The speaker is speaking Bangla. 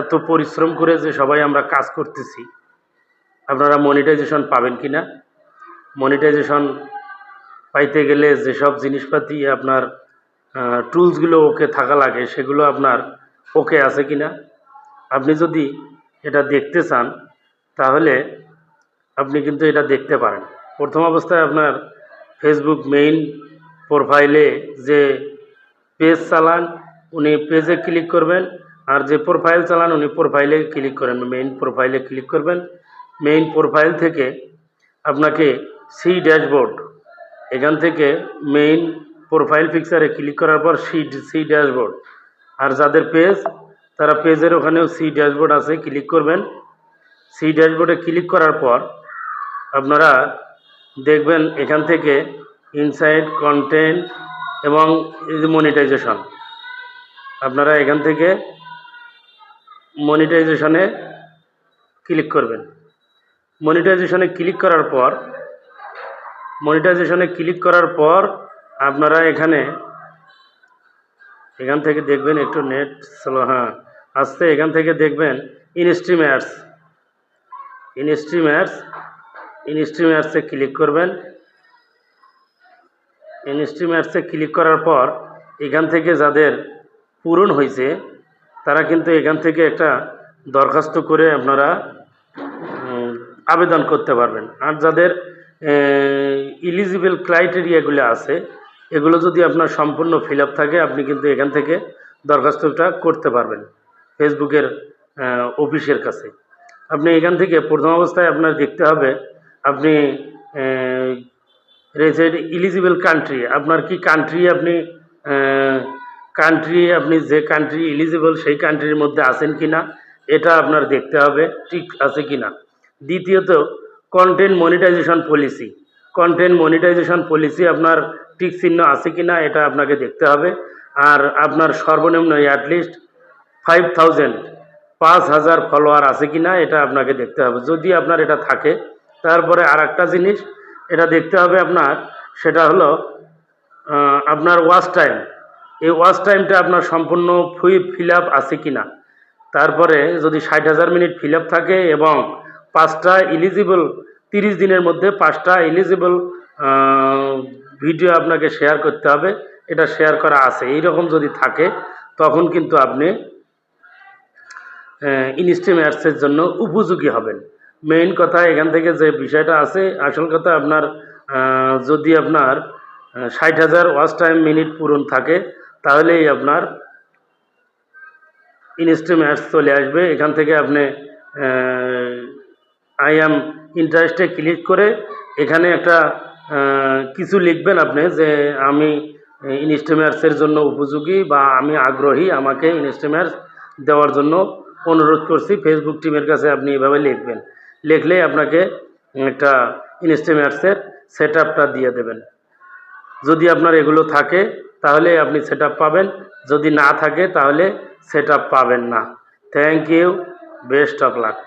এত পরিশ্রম করে যে সবাই আমরা কাজ করতেছি, আপনারা মনিটাইজেশন পাবেন কি না? মনিটাইজেশন পাইতে গেলে যেসব জিনিসপাতি আপনার টুলসগুলো ওকে থাকা লাগে, সেগুলো আপনার ওকে আছে কি না? আপনি যদি এটা দেখতে চান তাহলে আপনি কিন্তু এটা দেখতে পারেন। প্রথম অবস্থায় আপনার ফেসবুক মেইন প্রোফাইলে যে পেজ চালান উনি পেজে ক্লিক করবেন, আর যে প্রোফাইল চালান উনি প্রোফাইলে ক্লিক করেন, মেইন প্রোফাইলে ক্লিক করবেন। মেইন প্রোফাইল থেকে আপনাকে সি ড্যাশবোর্ড, এখান থেকে মেইন প্রোফাইল পিকচারে ক্লিক করার পর সি ড্যাশবোর্ড, আর যাদের পেজ তারা পেজের ওখানেও সি ড্যাশবোর্ড আছে, ক্লিক করবেন। সি ড্যাশবোর্ডে ক্লিক করার পর আপনারা দেখবেন এখান থেকে ইনসাইট কন্টেন্ট এবং মনিটাইজেশন, আপনারা এখান থেকে মনিটাইজেশনে ক্লিক করবেন। মনিটাইজেশনে ক্লিক করার পর আপনারা এখান থেকে দেখবেন, একটু নেট স্লো আসছে, এখান থেকে দেখবেন ইনস্ট্রিমার্সে ক্লিক করবেন। ইনস্ট্রিমার্সে ক্লিক করার পর এখান থেকে যাদের পূরণ হয়েছে তারা কিন্তু এখান থেকে একটা দরখাস্ত করে আপনারা আবেদন করতে পারবেন। আর যাদের ইলিজিবল ক্রাইটেরিয়াগুলো আছে, এগুলো যদি আপনার সম্পূর্ণ ফিল আপ থাকে, আপনি কিন্তু এখান থেকে দরখাস্তটা করতে পারবেন ফেসবুকের অফিসের কাছে। আপনি এখান থেকে প্রথম অবস্থায় আপনার দেখতে হবে আপনি রেজিড ইলিজিবল কান্ট্রি, আপনার কি কান্ট্রি, আপনি যে কান্ট্রি ইলিজিবল সেই কান্ট্রির মধ্যে আছেন কি না এটা আপনার দেখতে হবে ঠিক আছে কি না। দ্বিতীয়ত কন্টেন্ট মনিটাইজেশন পলিসি আপনার টিক চিহ্ন আছে কি না এটা আপনাকে দেখতে হবে। আর আপনার সর্বনিম্ন অ্যাটলিস্ট 5,000 ফলোয়ার আছে কি না এটা আপনাকে দেখতে হবে। যদি আপনার এটা থাকে, তারপরে আর একটা জিনিস এটা দেখতে হবে আপনার, সেটা হলো আপনার ওয়াচ টাইম। এই ওয়াচ টাইমটা আপনার সম্পূর্ণ ফিল আপ আছে কি না। তারপরে যদি 60,000 মিনিট ফিল আপ থাকে এবং 5টা ইলিজিবল, 30 দিনের মধ্যে 5টা ইলিজিবল ভিডিও আপনাকে শেয়ার করতে হবে, এটা শেয়ার করা আছে, এইরকম যদি থাকে তখন কিন্তু আপনি ইনস্ট্রিমার্সের জন্য উপযোগী হবেন। মেইন কথা এখান থেকে যে বিষয়টা আছে, আসল কথা আপনার যদি আপনার 60,000 ওয়াচ টাইম মিনিট পূরণ থাকে তাহলেই আপনার ইনস্ট্রিমার্স চলে আসবে। এখান থেকে আপনি আই অ্যাম ইন্টারেস্টে ক্লিক করে এখানে একটা কিছু লিখবেন আপনি, যে আমি ইনস্ট্রিমার্সের জন্য উপযোগী বা আমি আগ্রহী, আমাকে ইনস্ট্রিমার্স দেওয়ার জন্য অনুরোধ করছি ফেসবুক টিমের কাছে, আপনি এভাবে লিখবেন। লিখলেই আপনাকে একটা ইনস্ট্রিমার্সের সেট আপটা দিয়ে দেবেন। যদি আপনার এগুলো থাকে তাহলে আপনি সেট আপ পাবেন, যদি না থাকে তাহলে সেট আপ পাবেন না। Thank you, best of lakh.